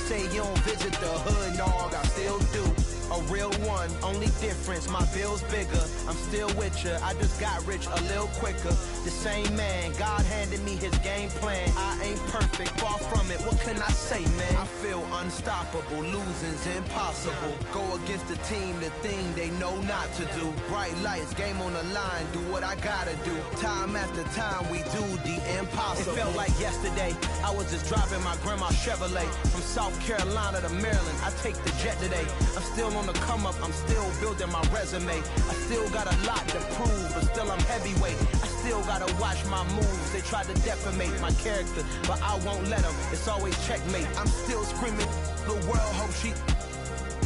say you don't visit the hood, dog, I still do. A real one, only difference, my bill's bigger. I'm still with ya, I just got rich a little quicker. The same man, God handed me his game plan. I ain't perfect, far from it, what can I say, man? I feel unstoppable, losing's impossible. Go against the team, the thing they know not to do. Bright lights, game on the line, do what I gotta do. Time after time, we do the impossible. It felt like yesterday, I was just driving my grandma's Chevrolet. From South Carolina to Maryland, I take the jet today. I'm still on the come up, I'm still building my resume. I still got a lot to prove, but still I'm heavyweight. I still gotta watch my moves. They try to defamate my character, but I won't let them. It's always checkmate. I'm still screaming, the world hope she.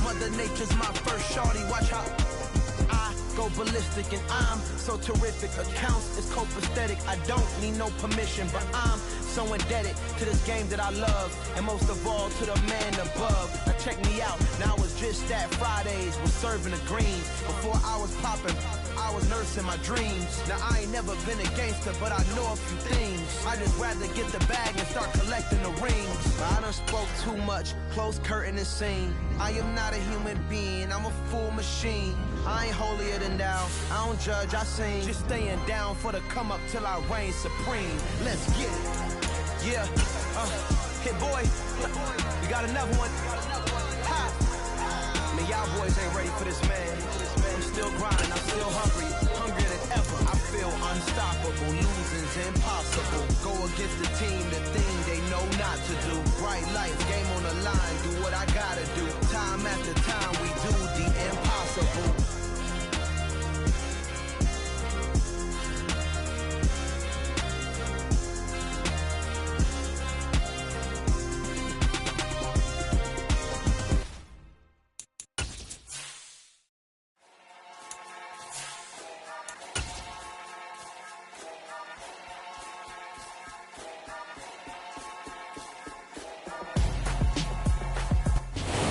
Mother Nature's my first shorty, watch how I go ballistic, and I'm so terrific. Accounts is copacetic, I don't need no permission, but I'm so indebted to this game that I love, and most of all to the man above. Now check me out, now it's just that Fridays was serving the greens. Before I was popping, I was nursing my dreams. Now I ain't never been a gangster, but I know a few things. I just rather get the bag and start collecting the rings. I done spoke too much, close curtain and scene. I am not a human being, I'm a full machine. I ain't holier than thou, I don't judge, I sing. Just staying down for the come up till I reign supreme. Let's get it. Yeah, hit boy, we got another one. Ha! Man, y'all boys ain't ready for this, man. I'm still grinding, I'm still hungry, hungrier than ever. I feel unstoppable, losing's impossible. Go against the team, the thing they know not to do. Bright lights, game on the line, do what I gotta do. Time after time, we do the impossible.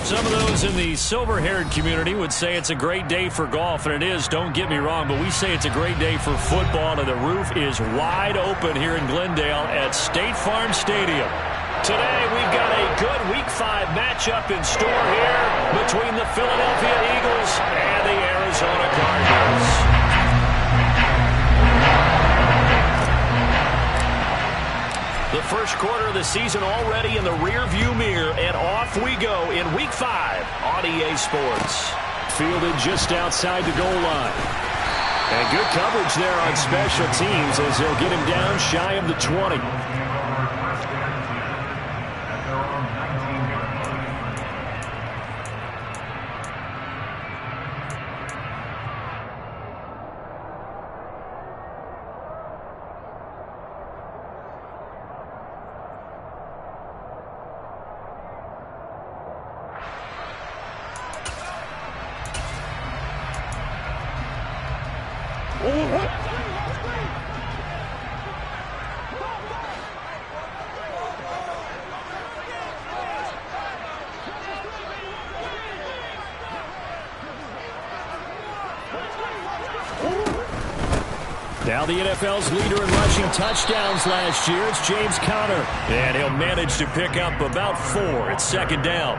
Some of those in the silver-haired community would say it's a great day for golf, and it is, don't get me wrong, but we say it's a great day for football, and the roof is wide open here in Glendale at State Farm Stadium. Today, we've got a good Week 5 matchup in store here between the Philadelphia Eagles and the Arizona Cardinals. The first quarter of the season already in the rear-view mirror, and off we go in Week 5 on EA Sports. Fielded just outside the goal line. And good coverage there on special teams as they'll get him down shy of the 20. Now the NFL's leader in rushing touchdowns last year, it's James Conner. And he'll manage to pick up about 4. It's second down.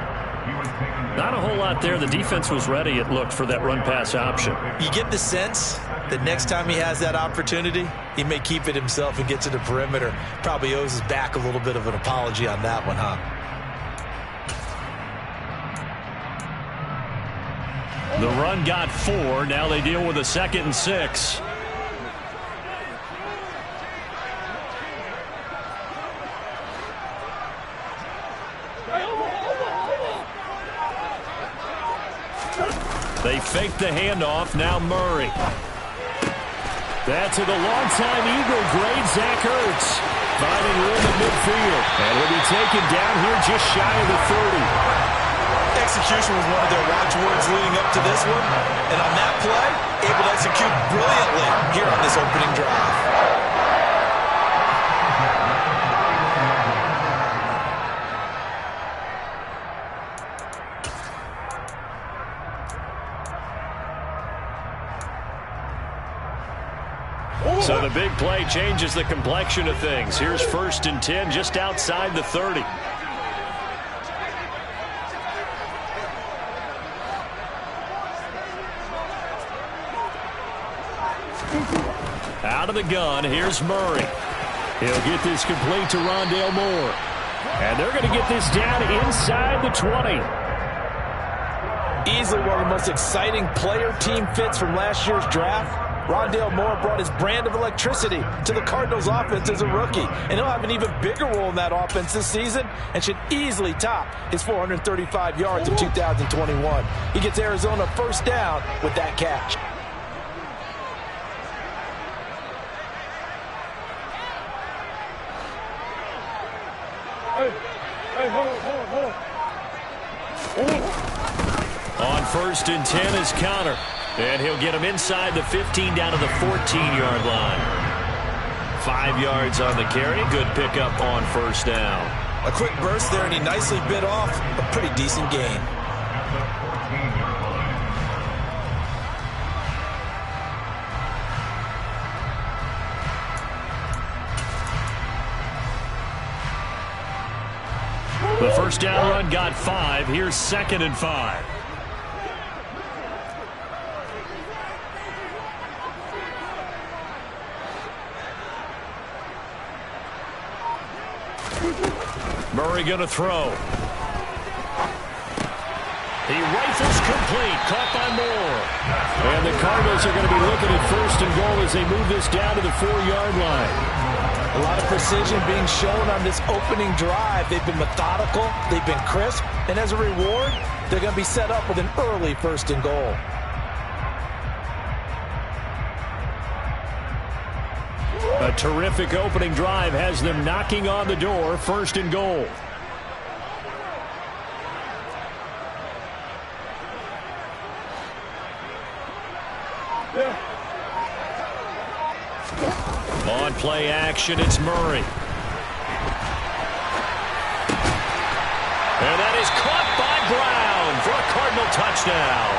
Not a whole lot there. The defense was ready, it looked, for that run-pass option. You get the sense that next time he has that opportunity, he may keep it himself and get to the perimeter. Probably owes his back a little bit of an apology on that one, huh? The run got 4. Now they deal with a 2nd and 6. They fake the handoff. Now Murray. That to the longtime Eagle, great Zach Ertz. Finding room in midfield. And he'll be taken down here just shy of the 30. Execution was one of their watchwords leading up to this one. And on that play, able to execute brilliantly here on this opening drive. So the big play changes the complexion of things. Here's 1st and 10 just outside the 30. Out of the gun, here's Murray. He'll get this complete to Rondale Moore. And they're going to get this down inside the 20. Easily one of the most exciting player-team fits from last year's draft. Rondale Moore brought his brand of electricity to the Cardinals' offense as a rookie, and he'll have an even bigger role in that offense this season and should easily top his 435 yards of 2021. He gets Arizona first down with that catch. On 1st and 10 is Connor. And he'll get him inside the 15 down to the 14-yard line. 5 yards on the carry. Good pickup on 1st down. A quick burst there, and he nicely bit off a pretty decent gain. The first down run got 5. Here's 2nd and 5. Murray going to throw. He rifles complete. Caught by Moore. And the Cardinals are going to be looking at 1st and goal as they move this down to the 4-yard line. A lot of precision being shown on this opening drive. They've been methodical. They've been crisp. And as a reward, they're going to be set up with an early 1st and goal. A terrific opening drive has them knocking on the door. 1st and goal. On play action, it's Murray. And that is caught by Brown for a Cardinal touchdown.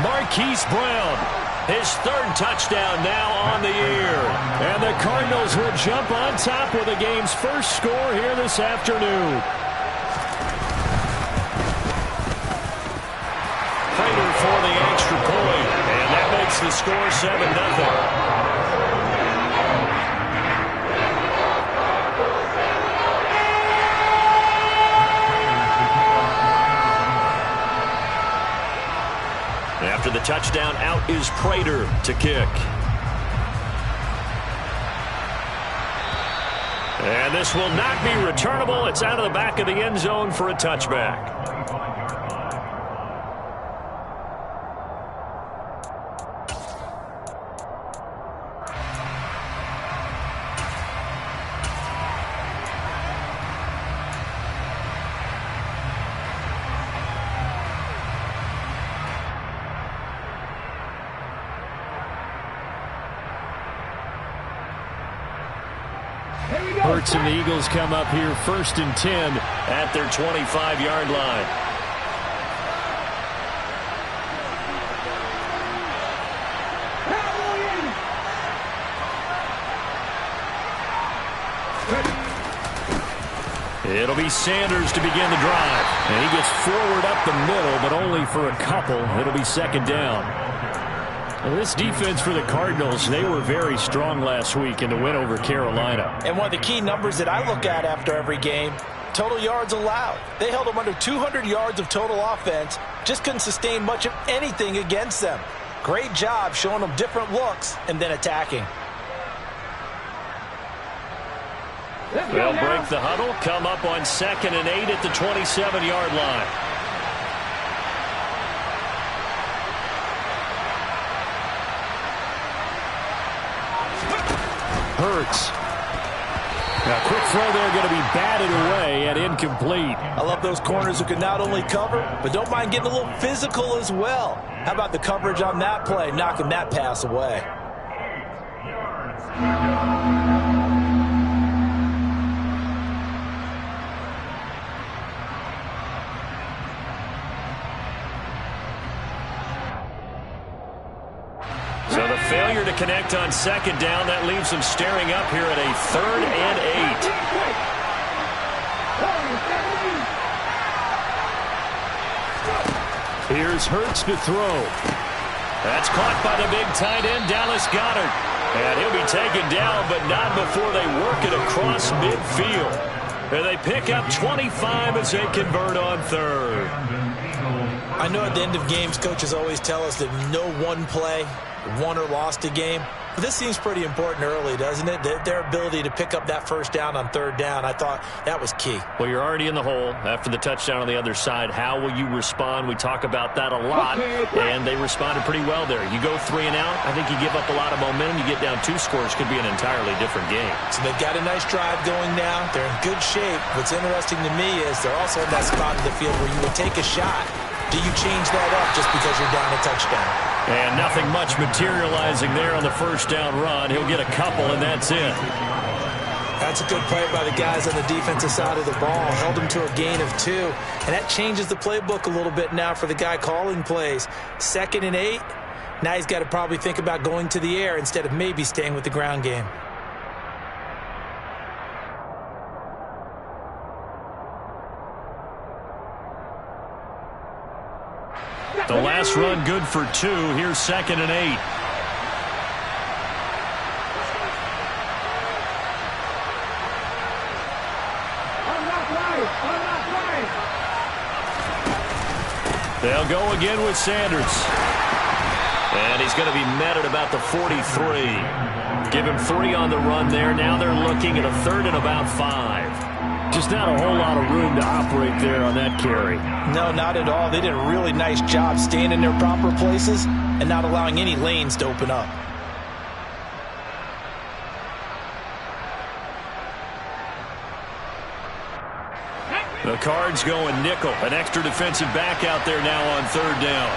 Marquise Brown, his 3rd touchdown now on the year. And the Cardinals will jump on top with the game's first score here this afternoon. Prater for the extra point. And that makes the score 7-0. After the touchdown, out is Prater to kick. And this will not be returnable. It's out of the back of the end zone for a touchback. Hurts and the Eagles come up here 1st and 10 at their 25-yard line. It'll be Sanders to begin the drive. And he gets forward up the middle, but only for a couple. It'll be 2nd down. And this defense for the Cardinals, they were very strong last week in the win over Carolina. And one of the key numbers that I look at after every game, total yards allowed. They held them under 200 yards of total offense, just couldn't sustain much of anything against them. Great job showing them different looks and then attacking. They'll break the huddle, come up on 2nd and 8 at the 27-yard line. Hurts. Now, quick throw there, going to be batted away and incomplete. I love those corners who can not only cover, but don't mind getting a little physical as well. How about the coverage on that play, knocking that pass away? So the failure to connect on 2nd down, that leaves them staring up here at a 3rd and 8. Here's Hurts to throw. That's caught by the big tight end, Dallas Goedert. And he'll be taken down, but not before they work it across midfield. And they pick up 25 as they convert on third. I know at the end of games, coaches always tell us that no one play won or lost a game. But this seems pretty important early, doesn't it? Their ability to pick up that first down on third down, I thought that was key. Well, you're already in the hole after the touchdown on the other side. How will you respond? We talk about that a lot, and they responded pretty well there. You go 3 and out, I think you give up a lot of momentum. You get down 2 scores, could be an entirely different game. So they've got a nice drive going now. They're in good shape. What's interesting to me is they're also in that spot of the field where you would take a shot. Do you change that up just because you're down a touchdown? And nothing much materializing there on the first down run. He'll get a couple, and that's it. That's a good play by the guys on the defensive side of the ball. Held him to a gain of 2. And that changes the playbook a little bit now for the guy calling plays. 2nd and 8. Now he's got to probably think about going to the air instead of maybe staying with the ground game. The last run good for 2. Here's 2nd and 8. They'll go again with Sanders. And he's going to be met at about the 43. Give him 3 on the run there. Now they're looking at a 3rd and about 5. Just not a whole lot of room to operate there on that carry. No, not at all. They did a really nice job staying in their proper places and not allowing any lanes to open up. The Cards going nickel. An extra defensive back out there now on 3rd down.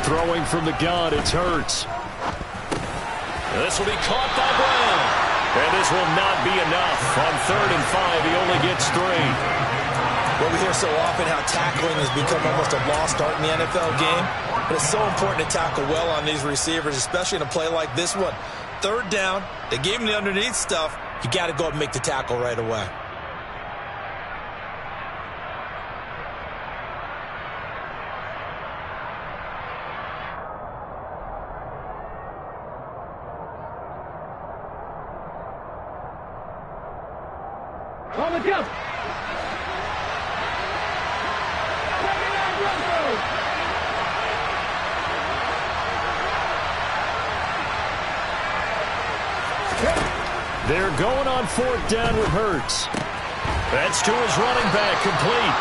Throwing from the gun, it's Hurts. This will be caught by Brown. And this will not be enough. On 3rd and 5, he only gets 3. Well, we hear so often how tackling has become almost a lost art in the NFL game. But it's so important to tackle well on these receivers, especially in a play like this one. 3rd down, they gave him the underneath stuff. You got to go up and make the tackle right away. They're going on 4th down with Hurts. That's to his running back, complete.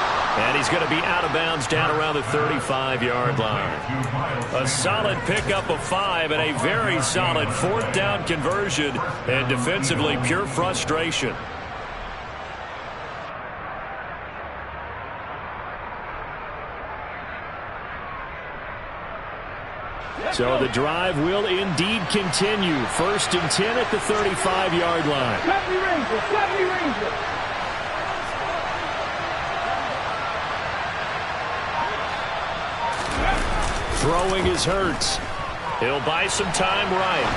And he's going to be out of bounds down around the 35-yard line. A solid pickup of 5 and a very solid 4th down conversion. And defensively, pure frustration. So the drive will indeed continue. 1st and 10 at the 35-yard line. 70 Rangers. Throwing is Hurts. He'll buy some time right.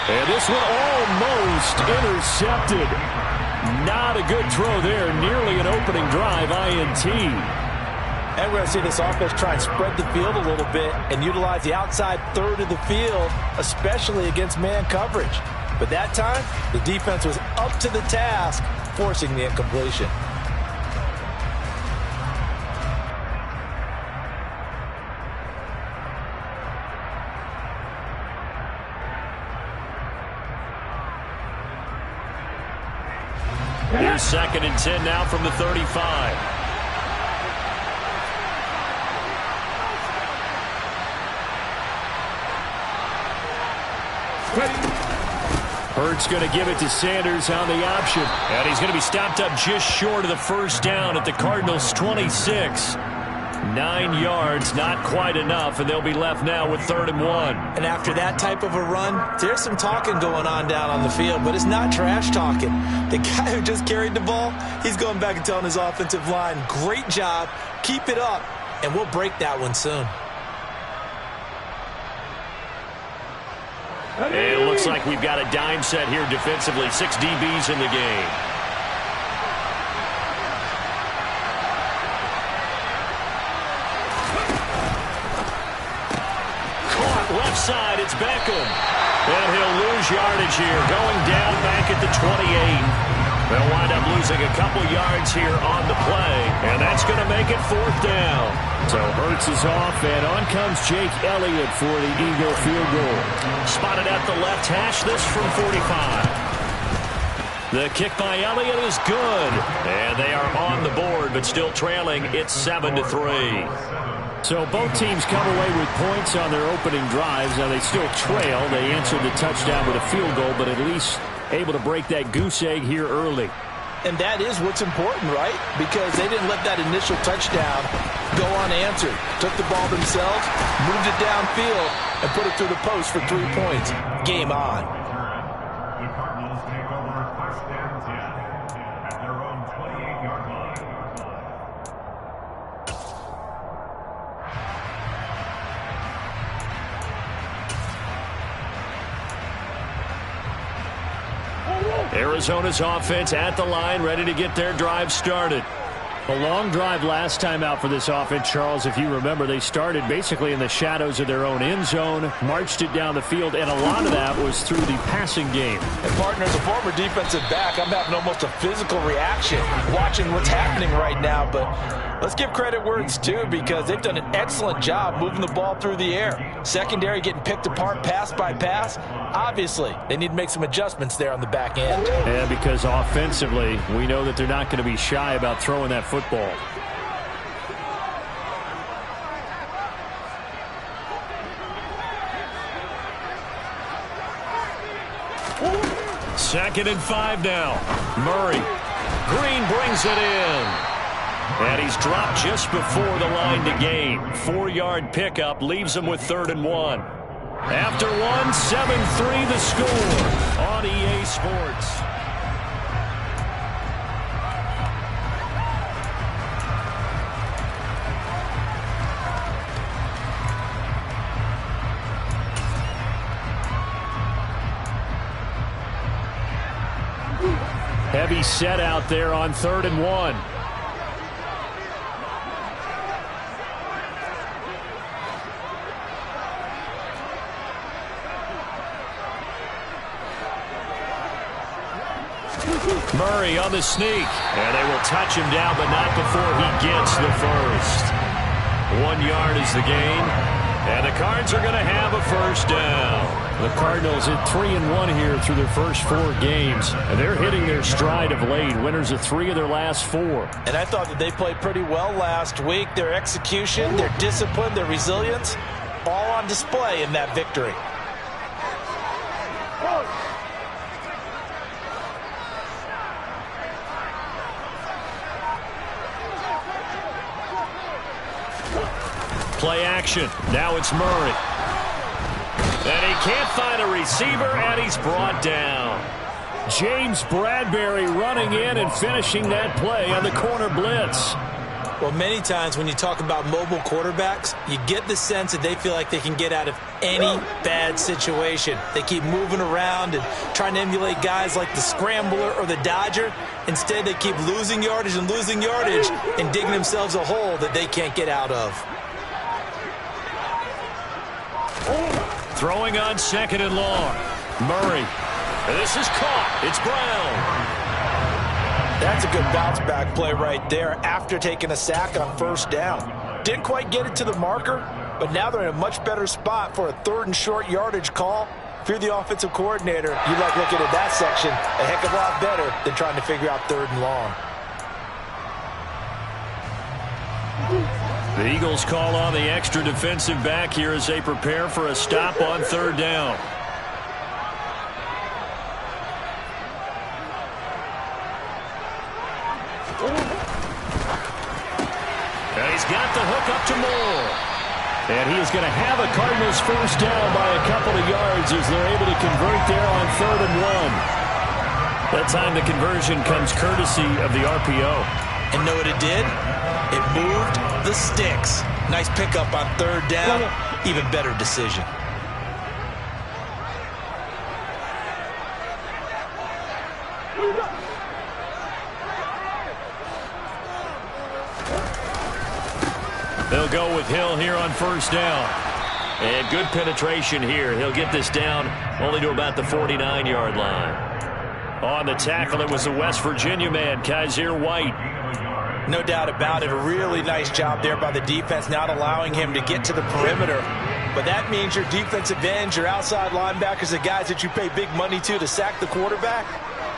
And this one almost intercepted. Not a good throw there. Nearly an opening drive, INT. And we're going to see this offense try and spread the field a little bit and utilize the outside 3rd of the field, especially against man coverage. But that time, the defense was up to the task, forcing the incompletion. Here's 2nd and 10 now from the 35. Hurts going to give it to Sanders on the option. And he's going to be stopped up just short of the 1st down at the Cardinals' 26. 9 yards, not quite enough, and they'll be left now with 3rd and 1. And after that type of a run, there's some talking going on down on the field, but it's not trash talking. The guy who just carried the ball, he's going back and telling his offensive line, great job, keep it up, and we'll break that one soon. And it looks like we've got a dime set here defensively. 6 DBs in the game. Caught left side. It's Beckham. And he'll lose yardage here. Going down back at the 28. They'll wind up losing a couple yards here on the play, and that's going to make it 4th down. So Hurts is off, and on comes Jake Elliott for the Eagle field goal. Spotted at the left hash, this from 45. The kick by Elliott is good, and they are on the board, but still trailing. It's 7-3. So both teams come away with points on their opening drives. Now they still trail. They answered the touchdown with a field goal, but at least able to break that goose egg here early. And that is what's important, right? Because they didn't let that initial touchdown go unanswered. Took the ball themselves, moved it downfield, and put it through the post for 3 points. Game on. The Cardinals take over 1st and 10 at their own 28-yard line. Arizona's offense at the line, ready to get their drive started. A long drive last time out for this offense, Charles. If you remember, they started basically in the shadows of their own end zone, marched it down the field, and a lot of that was through the passing game. And partner, as a former defensive back, I'm having almost a physical reaction watching what's happening right now. But let's give credit where it's due, because they've done an excellent job moving the ball through the air. Secondary getting picked apart pass by pass. Obviously, they need to make some adjustments there on the back end. Yeah, because offensively, we know that they're not going to be shy about throwing that football. 2nd and 5 now. Murray. Green brings it in. And he's dropped just before the line to gain. 4-yard pickup leaves him with 3rd and 1. After 7-3 the score on EA Sports. Heavy set out there on 3rd and 1. Murray on the sneak. And they will touch him down, but not before he gets the first. 1 yard is the gain. And the Cards are going to have a 1st down. The Cardinals at 3-1 here through their first 4 games. And they're hitting their stride of late. Winners of 3 of their last 4. And I thought that they played pretty well last week. Their execution, their discipline, their resilience, all on display in that victory. Play action. Now it's Murray. And he can't find a receiver, and he's brought down. James Bradbury running in and finishing that play on the corner blitz. Well, many times when you talk about mobile quarterbacks, you get the sense that they feel like they can get out of any bad situation. They keep moving around and trying to emulate guys like the Scrambler or the Dodger. Instead, they keep losing yardage and digging themselves a hole that they can't get out of. Throwing on 2nd and long. Murray. This is caught. It's Brown. That's a good bounce-back play right there after taking a sack on 1st down. Didn't quite get it to the marker, but now they're in a much better spot for a 3rd and short yardage call. If you're the offensive coordinator, you like looking at that section a heck of a lot better than trying to figure out 3rd and long. The Eagles call on the extra defensive back here as they prepare for a stop on 3rd down. And he's got the hook up to Moore. And he is going to have a Cardinals 1st down by a couple of yards as they're able to convert there on 3rd and 1. That time the conversion comes courtesy of the RPO. And know what it did? It moved the sticks. Nice pickup on 3rd down. Even better decision. They'll go with Hill here on first down. And good penetration here. He'll get this down only to about the 49-yard line. On the tackle, it was the West Virginia man, Kaiser White. No doubt about it. A really nice job there by the defense, not allowing him to get to the perimeter. But that means your defensive ends, your outside linebackers, the guys that you pay big money to sack the quarterback,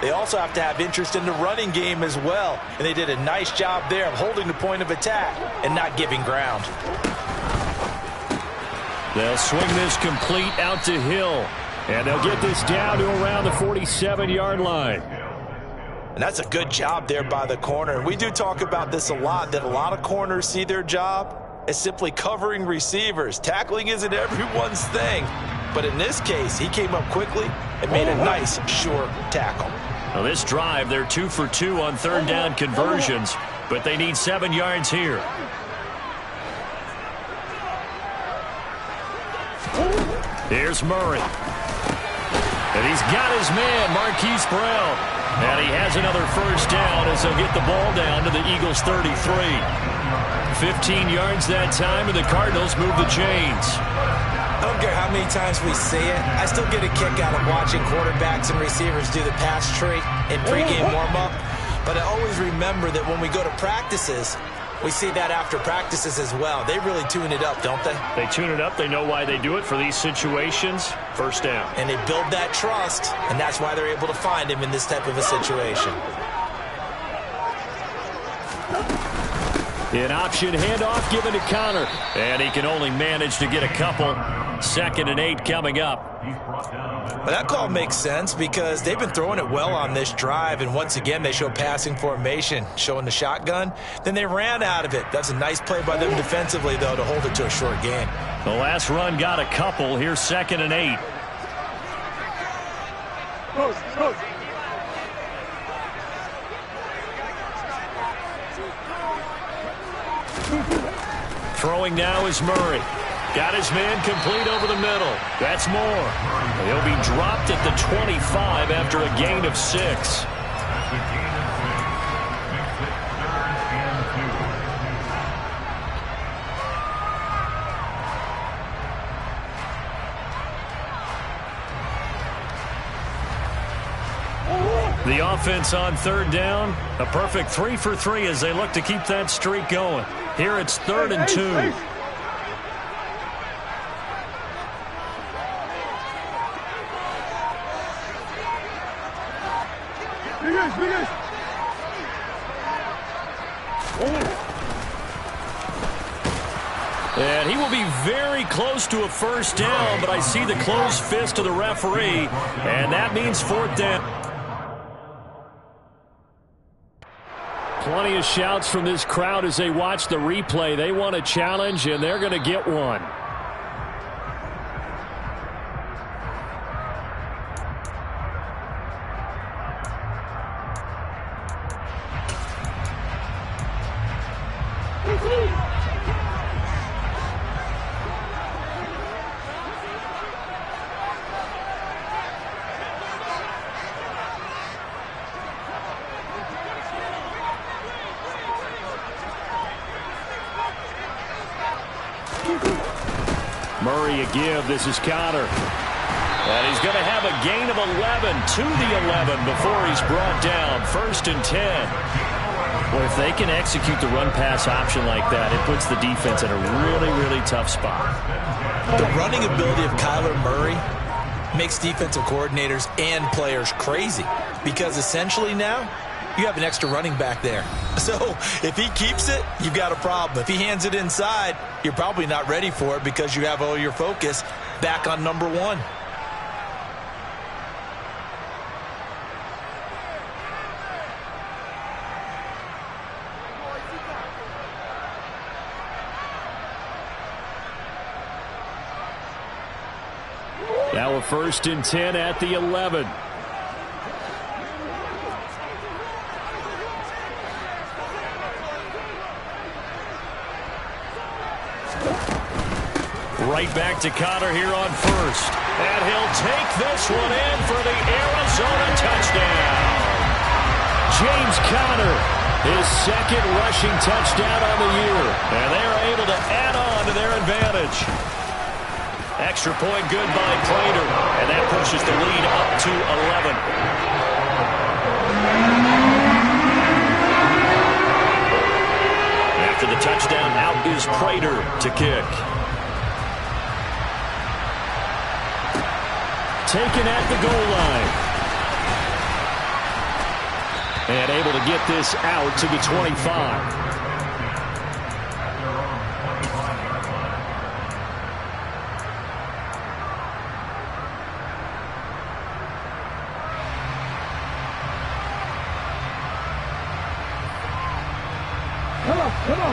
they also have to have interest in the running game as well. And they did a nice job there of holding the point of attack and not giving ground. They'll swing this complete out to Hill. And they'll get this down to around the 47-yard line. And that's a good job there by the corner. And we do talk about this a lot, that a lot of corners see their job as simply covering receivers. Tackling isn't everyone's thing. But in this case, he came up quickly and made a nice, sure tackle. Now this drive, they're 2 for 2 on third down conversions, but they need 7 yards here. Here's Murray. And he's got his man, Marquise Brown. And he has another first down as they'll get the ball down to the Eagles' 33. 15 yards that time, and the Cardinals move the chains. I don't care how many times we see it. I still get a kick out of watching quarterbacks and receivers do the pass tree in pregame warm-up. But I always remember that when we go to practices, we see that after practices as well. They really tune it up, don't they? They tune it up. They know why they do it for these situations. First down. And they build that trust, and that's why they're able to find him in this type of a situation. An option handoff given to Connor. And he can only manage to get a couple. 2nd and 8 coming up. Well, that call makes sense because they've been throwing it well on this drive. And once again, they show passing formation, showing the shotgun. Then they ran out of it. That's a nice play by them defensively, though, to hold it to a short gain. The last run got a couple. Here's 2nd and 8. Throwing now is Murray. Got his man complete over the middle. That's more. He'll be dropped at the 25 after a gain of 6. The offense on third down, a perfect 3 for 3 as they look to keep that streak going. Here it's 3rd and 2. And he will be very close to a first down, but I see the closed fist of the referee, and that means 4th down. Plenty of shouts from this crowd as they watch the replay. They want a challenge, and they're going to get one. Murray a give. This is Connor. And he's going to have a gain of 11 to the 11 before he's brought down. 1st and 10. Well, if they can execute the run-pass option like that, it puts the defense in a really, really tough spot. The running ability of Kyler Murray makes defensive coordinators and players crazy because essentially now you have an extra running back there. So if he keeps it, you've got a problem. If he hands it inside, you're probably not ready for it because you have all your focus back on number 1. Now a 1st and 10 at the 11. Right back to Connor here on 1st. And he'll take this one in for the Arizona touchdown. James Conner His second rushing touchdown on the year. And they are able to add on to their advantage. Extra point good by Prater. And that pushes the lead up to 11. After the touchdown, out is Prater to kick. Taken at the goal line. And able to get this out to the 25.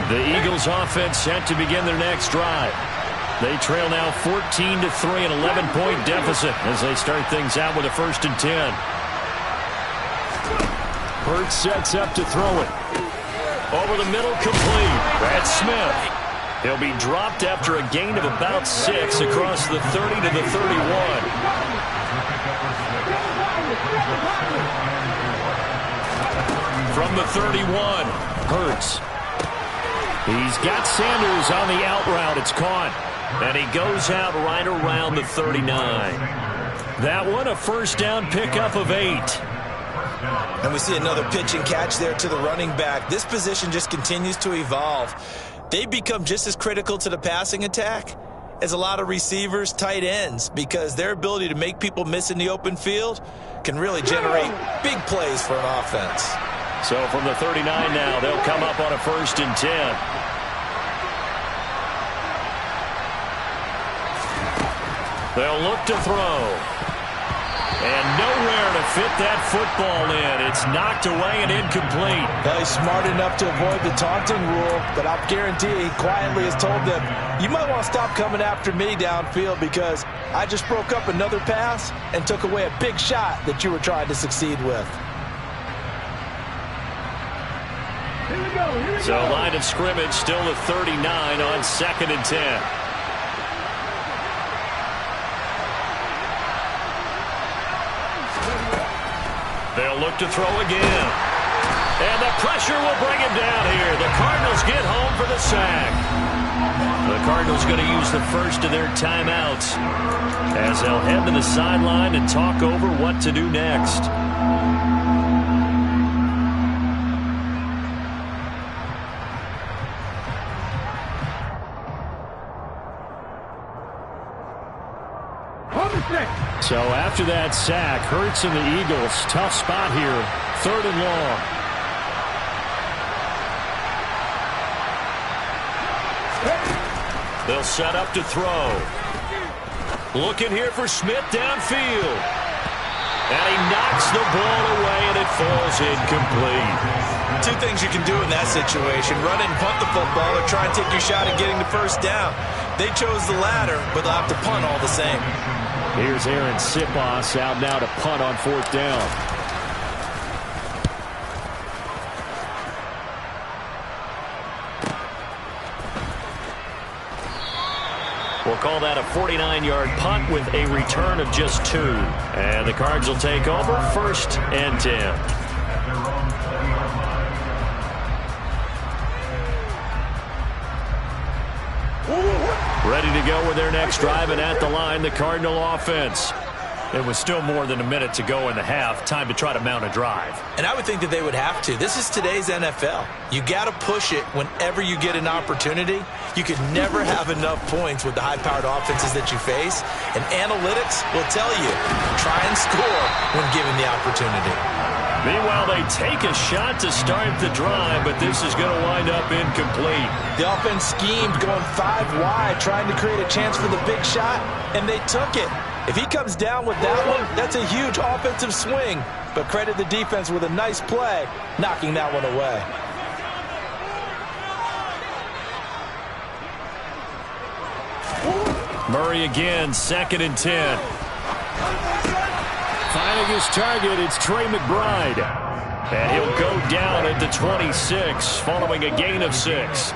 The Eagles offense set to begin their next drive. They trail now 14-3, an 11-point deficit as they start things out with a 1st and 10. Hurts sets up to throw it. Over the middle, complete. That's Smith. He'll be dropped after a gain of about 6 across the 30 to the 31. From the 31, Hurts. He's got Sanders on the out route. It's caught. And he goes out right around the 39. That one, a 1st down pickup of 8. And we see another pitch and catch there to the running back. This position just continues to evolve. They become just as critical to the passing attack as a lot of receivers, tight ends, because their ability to make people miss in the open field can really generate big plays for an offense. So from the 39 now, they'll come up on a 1st and 10. They'll look to throw. And nowhere to fit that football in. It's knocked away and incomplete. Well, he's smart enough to avoid the taunting rule, but I'll guarantee he quietly has told them, you might want to stop coming after me downfield because I just broke up another pass and took away a big shot that you were trying to succeed with. So line of scrimmage still at 39 on 2nd and 10. They'll look to throw again. And the pressure will bring him down here. The Cardinals get home for the sack. The Cardinals going to use the first of their timeouts as they'll head to the sideline and talk over what to do next. So after that sack, Hurts and the Eagles, tough spot here, 3rd and long. They'll set up to throw. Looking here for Smith downfield. And he knocks the ball away, and it falls incomplete. 2 things you can do in that situation, run and punt the football or try and take your shot at getting the 1st down. They chose the latter, but they'll have to punt all the same. Here's Aaron Sipos out now to punt on 4th down. We'll call that a 49-yard punt with a return of just 2. And the Cards will take over 1st and 10. Ready to go with their next drive, and at the line, the Cardinal offense. It was still more than a minute to go in the half. Time to try to mount a drive. And I would think that they would have to. This is today's NFL. You got to push it whenever you get an opportunity. You can never have enough points with the high-powered offenses that you face. And analytics will tell you, try and score when given the opportunity. Meanwhile, they take a shot to start the drive, but this is going to wind up incomplete. The offense schemed going 5 wide, trying to create a chance for the big shot, and they took it. If he comes down with that one, that's a huge offensive swing. But credit the defense with a nice play, knocking that one away. Murray again, 2nd and 10. Finding his target, it's Trey McBride. And he'll go down at the 26 following a gain of 6.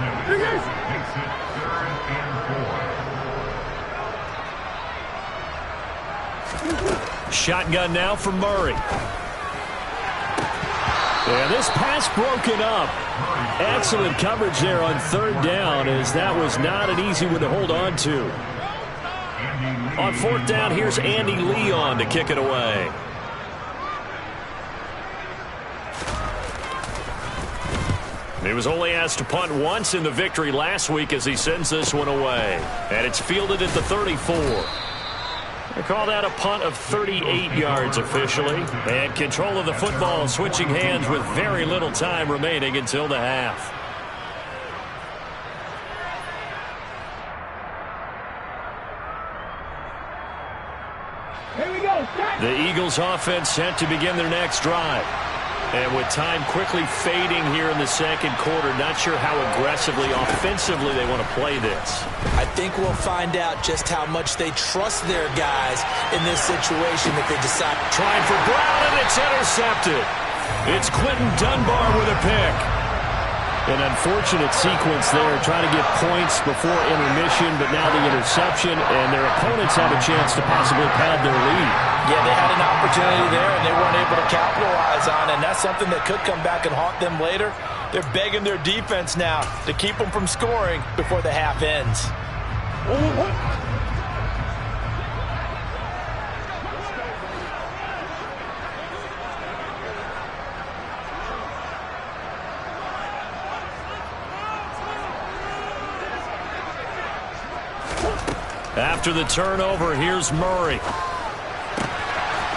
Shotgun now for Murray. And this pass broken up. Excellent coverage there on third down, as that was not an easy one to hold on to. On fourth down, here's Andy Leon to kick it away. He was only asked to punt once in the victory last week as he sends this one away. And it's fielded at the 34. They call that a punt of 38 yards officially. And control of the football switching hands with very little time remaining until the half. Here we go. The Eagles offense set to begin their next drive. And with time quickly fading here in the second quarter, not sure how aggressively, offensively they want to play this. I think we'll find out just how much they trust their guys in this situation if they decide. Trying for Brown, and it's intercepted. It's Quentin Dunbar with a pick. An unfortunate sequence there, trying to get points before intermission, but now the interception, and their opponents have a chance to possibly pad their lead. Yeah, they had an opportunity there, and they weren't able to capitalize on it, and that's something that could come back and haunt them later. They're begging their defense now to keep them from scoring before the half ends. After the turnover, here's Murray.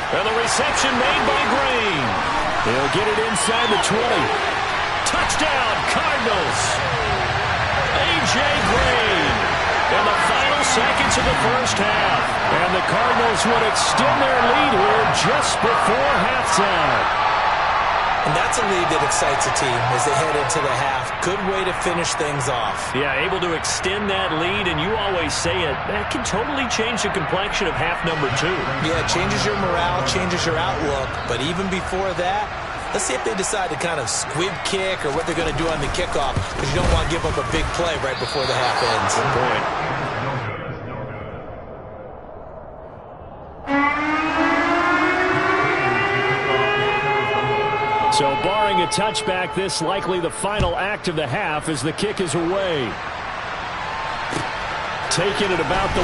And the reception made by Green. He'll get it inside the 20. Touchdown, Cardinals. A.J. Green in the final seconds of the first half. And the Cardinals would extend their lead here just before halftime. And that's a lead that excites a team as they head into the half. Good way to finish things off. Yeah, able to extend that lead, and you always say it, that can totally change the complexion of half number 2. Yeah, it changes your morale, changes your outlook. But even before that, let's see if they decide to kind of squib kick or what they're going to do on the kickoff, because you don't want to give up a big play right before the half ends. Good point. So barring a touchback, this likely the final act of the half as the kick is away. Taken at about the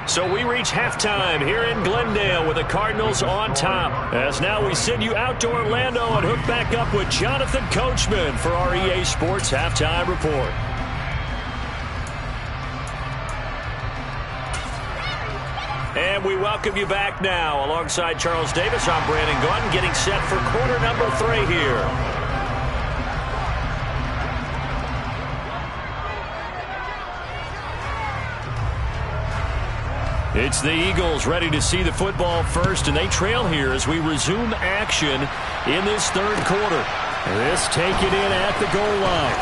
1. So we reach halftime here in Glendale with the Cardinals on top. As now we send you out to Orlando and hook back up with Jonathan Coachman for our EA Sports Halftime Report. And we welcome you back now. Alongside Charles Davis, I'm Brandon Gunn, getting set for quarter number 3 here. It's the Eagles ready to see the football first, and they trail here as we resume action in this third quarter. This taken in at the goal line.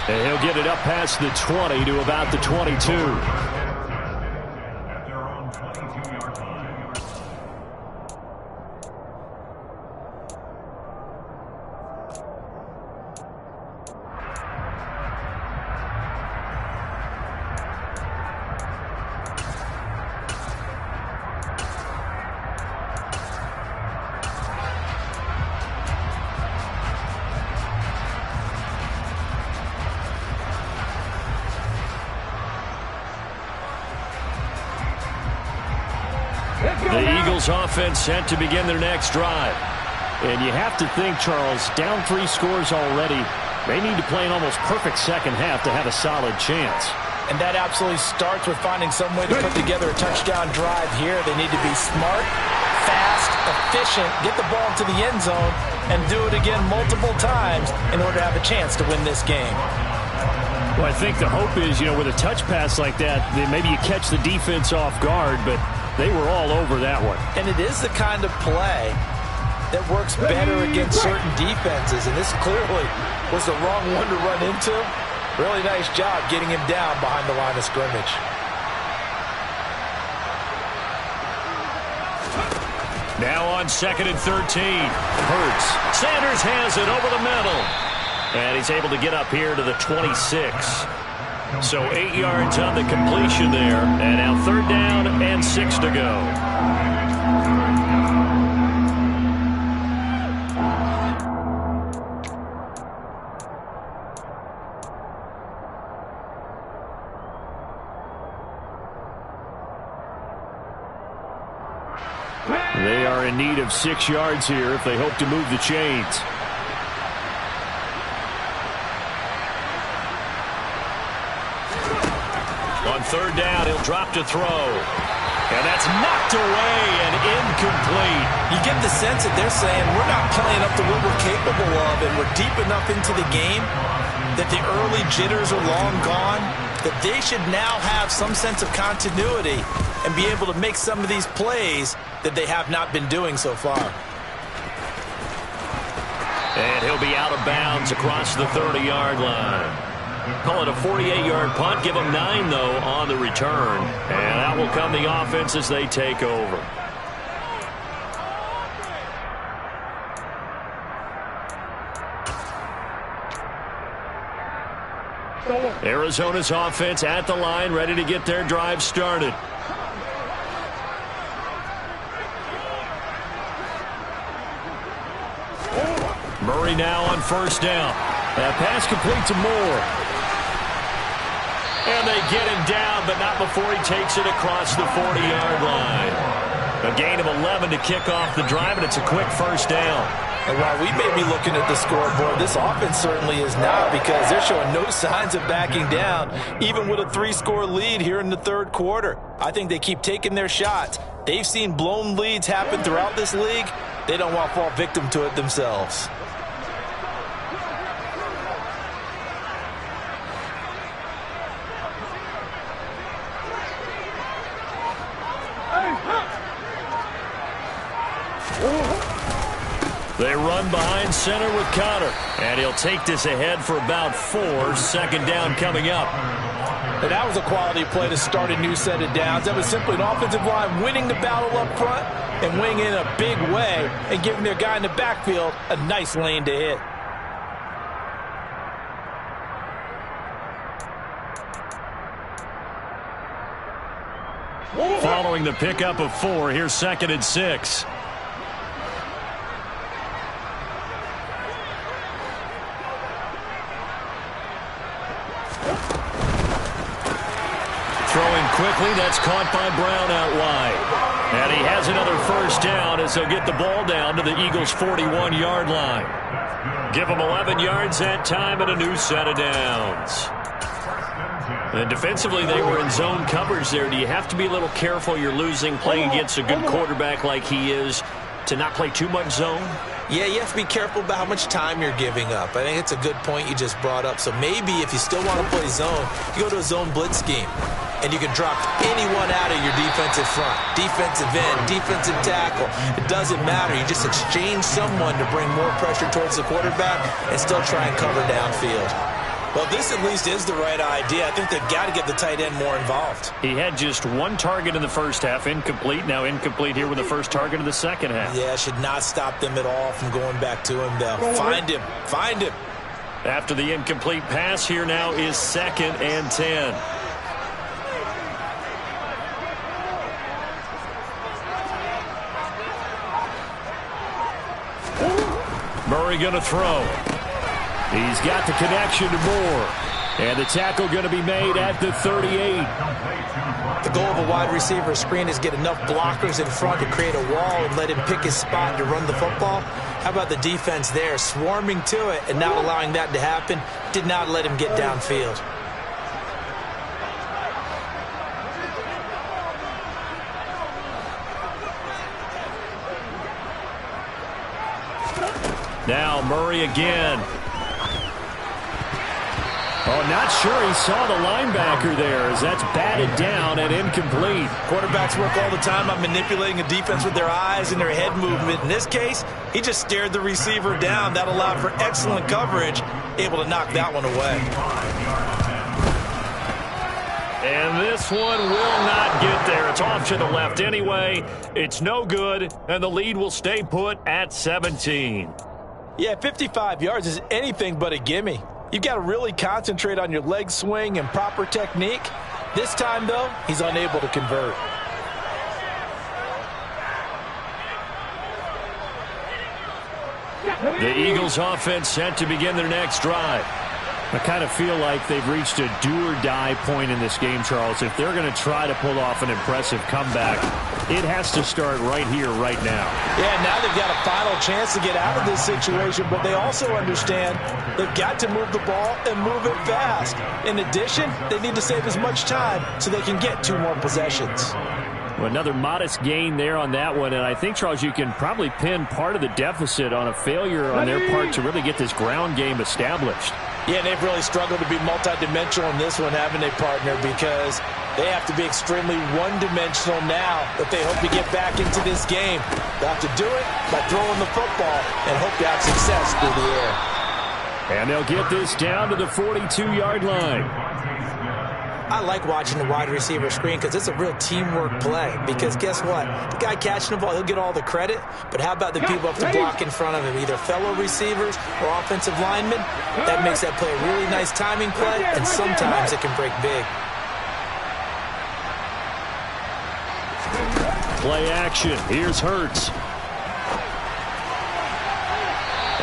And he'll get it up past the 20 to about the 22. The Eagles offense set to begin their next drive. And you have to think, Charles, down 3 scores already. They need to play an almost perfect second half to have a solid chance. And that absolutely starts with finding some way to put together a touchdown drive here. They need to be smart, fast, efficient, get the ball to the end zone, and do it again multiple times in order to have a chance to win this game. Well, I think the hope is, with a touch pass like that, maybe you catch the defense off guard, but they were all over that one. And it is the kind of play that works better against certain defenses, and this clearly was the wrong one to run into. Really nice job getting him down behind the line of scrimmage. Now on 2nd and 13. Hurts. Sanders has it over the middle. And he's able to get up here to the 26. So 8 yards on the completion there. And now 3rd down and 6 to go. They are in need of 6 yards here if they hope to move the chains. On 3rd down, he'll drop to throw. And that's knocked away and incomplete. You get the sense that they're saying we're not playing up to what we're capable of, and we're deep enough into the game that the early jitters are long gone, that they should now have some sense of continuity and be able to make some of these plays that they have not been doing so far. And he'll be out of bounds across the 30-yard line. Call it a 48-yard punt. Give them 9, though, on the return. And that will come the offense as they take over. Arizona's offense at the line, ready to get their drive started. Murray now on 1st down. That pass complete to Moore. And they get him down, but not before he takes it across the 40-yard line. A gain of 11 to kick off the drive, and it's a quick 1st down. And while we may be looking at the scoreboard, this offense certainly is not, because they're showing no signs of backing down, even with a 3-score lead here in the 3rd quarter. I think they keep taking their shots. They've seen blown leads happen throughout this league. They don't want to fall victim to it themselves. They run behind center with Connor. And he'll take this ahead for about 4. 2nd down coming up. And that was a quality play to start a new set of downs. That was simply an offensive line winning the battle up front and winning in a big way and giving their guy in the backfield a nice lane to hit. Following the pickup of 4, here's 2nd and 6. Throwing quickly, that's caught by Brown out wide. And he has another 1st down as he'll get the ball down to the Eagles' 41-yard line. Give them 11 yards that time and a new set of downs. And defensively, they were in zone coverage there. Do you have to be a little careful? You're losing, playing against a good quarterback like he is, to not play too much zone? Yeah, you have to be careful about how much time you're giving up. I think it's a good point you just brought up. So maybe if you still want to play zone, you go to a zone blitz scheme. And you can drop anyone out of your defensive front, defensive end, defensive tackle. It doesn't matter. You just exchange someone to bring more pressure towards the quarterback and still try and cover downfield. Well, this at least is the right idea. I think they've got to get the tight end more involved. He had just 1 target in the 1st half, incomplete. Now incomplete here with the 1st target of the 2nd half. Yeah, should not stop them at all from going back to him, though. Find him. Find him. After the incomplete pass, here now is 2nd and 10. Murray going to throw. He's got the connection to Moore. And the tackle going to be made at the 38. The goal of a wide receiver screen is get enough blockers in front to create a wall and let him pick his spot to run the football. How about the defense there, swarming to it and not allowing that to happen? Did not let him get downfield. Now Murray again. Oh, not sure he saw the linebacker there as that's batted down and incomplete. Quarterbacks work all the time on manipulating a defense with their eyes and their head movement. In this case, he just stared the receiver down. That allowed for excellent coverage, able to knock that one away. And this one will not get there. It's off to the left anyway. It's no good, and the lead will stay put at 17. Yeah, 55 yards is anything but a gimme. You've got to really concentrate on your leg swing and proper technique. This time, though, he's unable to convert. The Eagles offense set to begin their next drive. I kind of feel like they've reached a do-or-die point in this game, Charles. If they're going to try to pull off an impressive comeback, it has to start right here, right now. Yeah, now they've got a final chance to get out of this situation, but they also understand they've got to move the ball and move it fast. In addition, they need to save as much time so they can get 2 more possessions. Well, another modest gain there on that one, and I think, Charles, you can probably pin part of the deficit on a failure on their part to really get this ground game established. Yeah, and they've really struggled to be multidimensional in this one, haven't they, partner? Because they have to be extremely one-dimensional now if they hope to get back into this game. They'll have to do it by throwing the football and hope to have success through the air. And they'll get this down to the 42-yard line. I like watching the wide receiver screen because it's a real teamwork play. Because guess what? The guy catching the ball, he'll get all the credit. But how about the people up the block in front of him, either fellow receivers or offensive linemen? That makes that play a really nice timing play, and sometimes it can break big. Play action. Here's Hurts.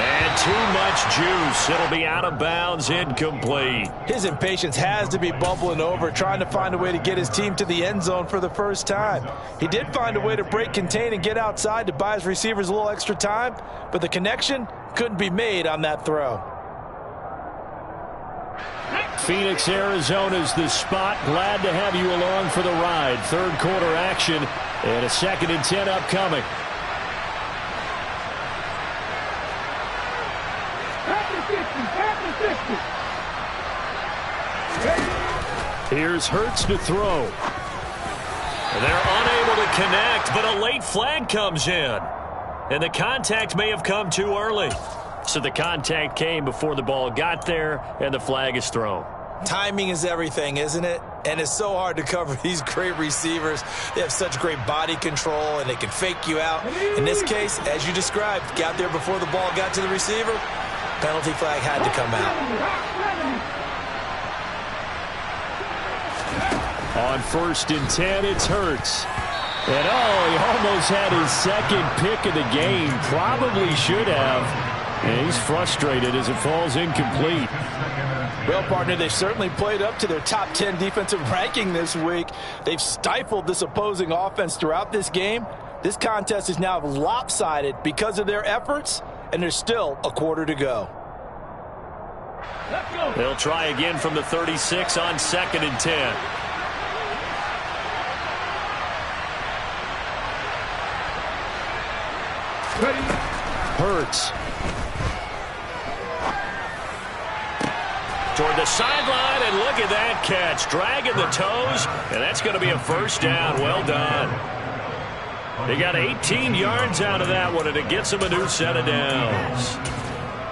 And too much juice. It'll be out of bounds, incomplete. His impatience has to be bubbling over, trying to find a way to get his team to the end zone for the first time. He did find a way to break contain and get outside to buy his receivers a little extra time, but the connection couldn't be made on that throw. Phoenix, Arizona's the spot. Glad to have you along for the ride. Third quarter action and a 2nd and 10 upcoming. Here's Hurts to throw. They're unable to connect, but a late flag comes in. And the contact may have come too early. So the contact came before the ball got there, and the flag is thrown. Timing is everything, isn't it? And it's so hard to cover these great receivers. They have such great body control, and they can fake you out. In this case, as you described, got there before the ball got to the receiver. Penalty flag had to come out. On 1st and 10, it's Hurts. And, he almost had his 2nd pick of the game. Probably should have. And he's frustrated as it falls incomplete. Well, partner, they've certainly played up to their top 10 defensive ranking this week. They've stifled this opposing offense throughout this game. This contest is now lopsided because of their efforts, and there's still a quarter to go. They'll try again from the 36 on 2nd and 10. Hurts. Toward the sideline, and look at that catch. Dragging the toes, and that's going to be a first down. Well done. They got 18 yards out of that one, and it gets them a new set of downs.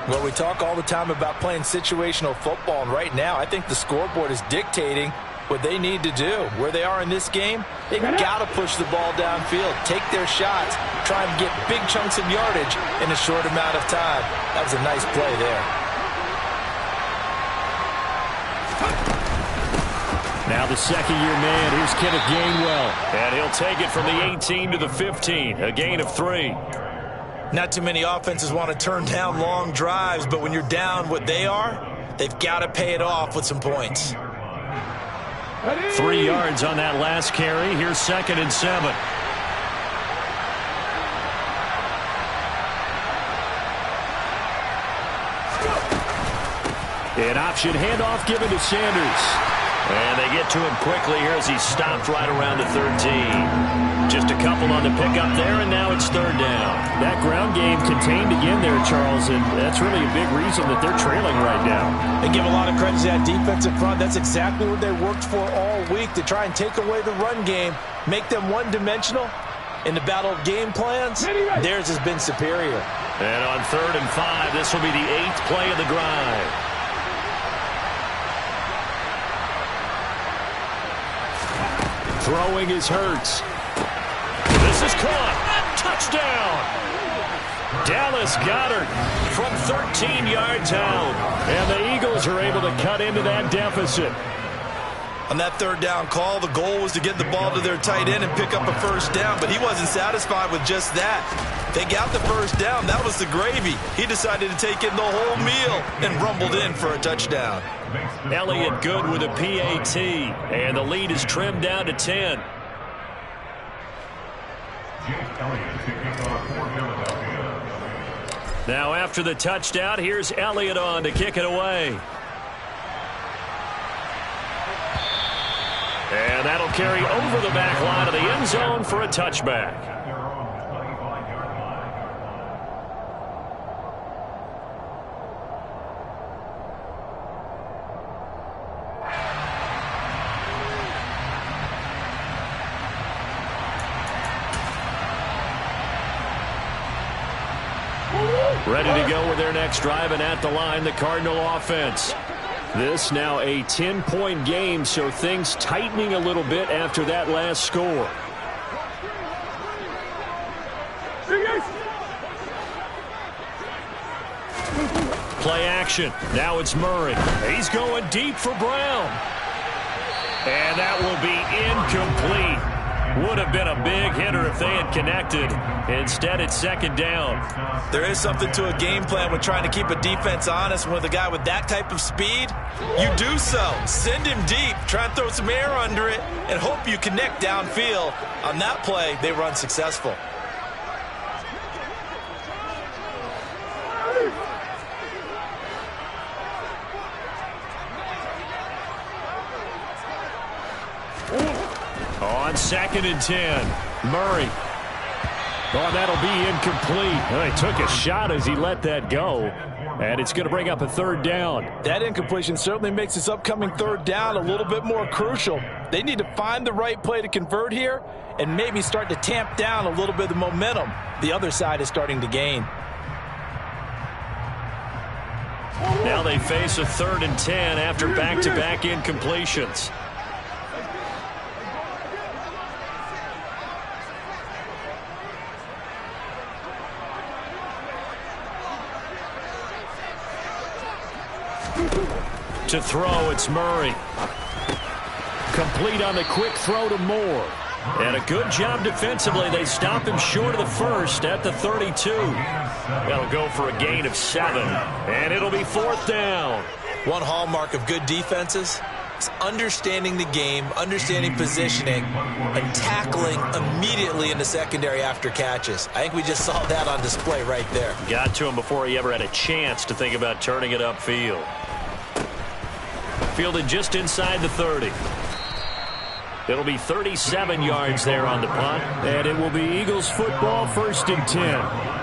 Well, we talk all the time about playing situational football, and right now I think the scoreboard is dictating what they need to do. Where they are in this game, they've got to push the ball downfield, take their shots, try and get big chunks of yardage in a short amount of time. That was a nice play there. Now the 2nd-year man, here's Kenneth Gainwell. And he'll take it from the 18 to the 15, a gain of 3. Not too many offenses want to turn down long drives, but when you're down what they are, they've got to pay it off with some points. 3 yards on that last carry. Here's 2nd and 7. An option handoff given to Sanders. And they get to him quickly here as he stopped right around the 13. Just a couple on the pickup there, and now it's 3rd down. That ground game contained again there, Charles, and that's really a big reason that they're trailing right now. They give a lot of credit to that defensive front. That's exactly what they worked for all week, to try and take away the run game, make them one-dimensional. In the battle of game plans, theirs has been superior. And on 3rd and 5, this will be the 8th play of the drive. Throwing is Hurts. This is caught. Touchdown. Dallas Goedert from 13 yards out. And the Eagles are able to cut into that deficit. On that third down call, the goal was to get the ball to their tight end and pick up a first down, but he wasn't satisfied with just that. They got the first down. That was the gravy. He decided to take in the whole meal and rumbled in for a touchdown. Elliott good with a PAT, and the lead is trimmed down to 10. Now after the touchdown, here's Elliott on to kick it away. And that'll carry over the back line of the end zone for a touchback. Ready to go with their next drive, and at the line, the Cardinal offense. This now a 10-point game, so things tightening a little bit after that last score. Play action. Now it's Murray. He's going deep for Brown. And that will be incomplete. Would have been a big hitter if they had connected. Instead, it's second down. There is something to a game plan with trying to keep a defense honest. With a guy with that type of speed, you do so. Send him deep. Try and throw some air under it and hope you connect downfield. On that play, they run successful. On 2nd and 10, Murray. Oh, that'll be incomplete. Well, he took a shot as he let that go, and it's going to bring up a third down. That incompletion certainly makes this upcoming third down a little bit more crucial. They need to find the right play to convert here and maybe start to tamp down a little bit of the momentum the other side is starting to gain. Now they face a 3rd and 10 after back-to-back incompletions. To throw, it's Murray. Complete on the quick throw to Moore. And a good job defensively. They stop him short of the first at the 32. That'll go for a gain of 7. And it'll be 4th down. One hallmark of good defenses is understanding the game, understanding positioning, and tackling immediately in the secondary after catches. I think we just saw that on display right there. Got to him before he ever had a chance to think about turning it upfield. Fielded just inside the 30. It'll be 37 yards there on the punt, and it will be Eagles football, 1st and 10.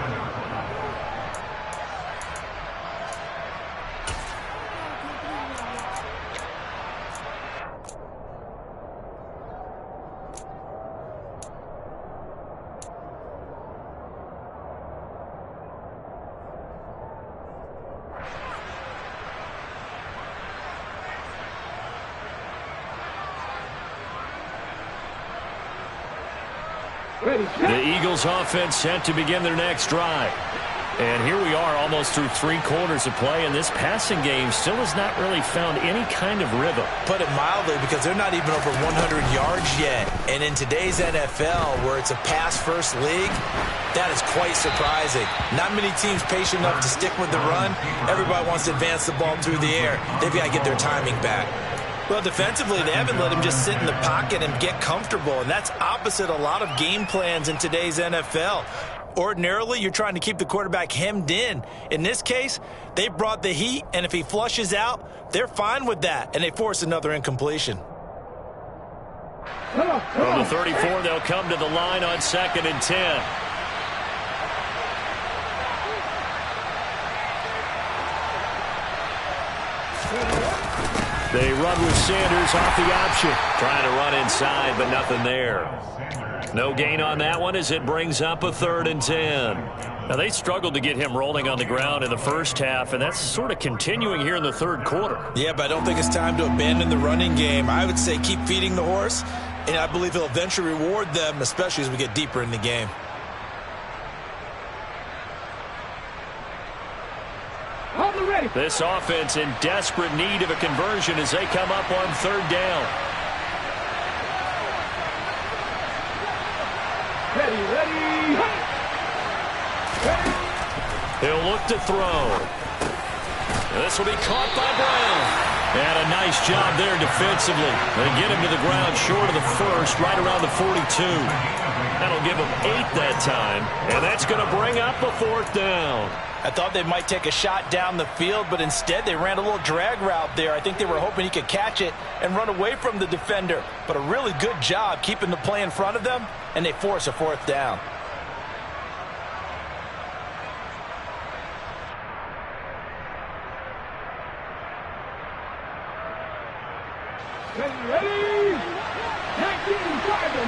The Eagles offense set to begin their next drive. And here we are almost through 3 quarters of play, and this passing game still has not really found any kind of rhythm. Put it mildly, because they're not even over 100 yards yet. And in today's NFL, where it's a pass-first league, that is quite surprising. Not many teams patient enough to stick with the run. Everybody wants to advance the ball through the air. They've got to get their timing back. Well, defensively, they haven't let him just sit in the pocket and get comfortable, and that's opposite a lot of game plans in today's NFL. Ordinarily, you're trying to keep the quarterback hemmed in. In this case, they brought the heat, and if he flushes out, they're fine with that, and they force another incompletion. From the 34, they'll come to the line on 2nd and 10. They run with Sanders off the option. Trying to run inside, but nothing there. No gain on that one as it brings up a 3rd and 10. Now, they struggled to get him rolling on the ground in the first half, and that's sort of continuing here in the 3rd quarter. Yeah, but I don't think it's time to abandon the running game. I would say keep feeding the horse, and I believe he'll eventually reward them, especially as we get deeper in the game. ready. This offense in desperate need of a conversion as they come up on third down. Ready, ready. Ready. He'll look to throw. This will be caught by Brown. And a nice job there defensively. They get him to the ground short of the first, right around the 42. That'll give him 8 that time, and that's going to bring up a fourth down. I thought they might take a shot down the field, but instead they ran a little drag route there. I think they were hoping he could catch it and run away from the defender. But a really good job keeping the play in front of them, and they force a fourth down. Ready, ready. 19-5,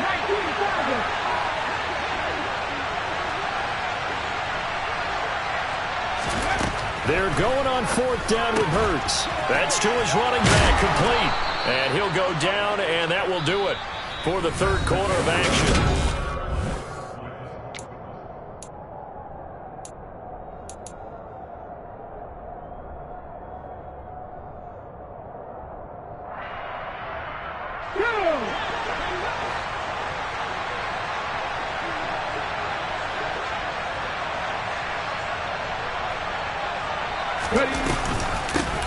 19-5. They're going on fourth down with Hurts. That's to his running back, complete. And he'll go down, and that will do it for the third quarter of action.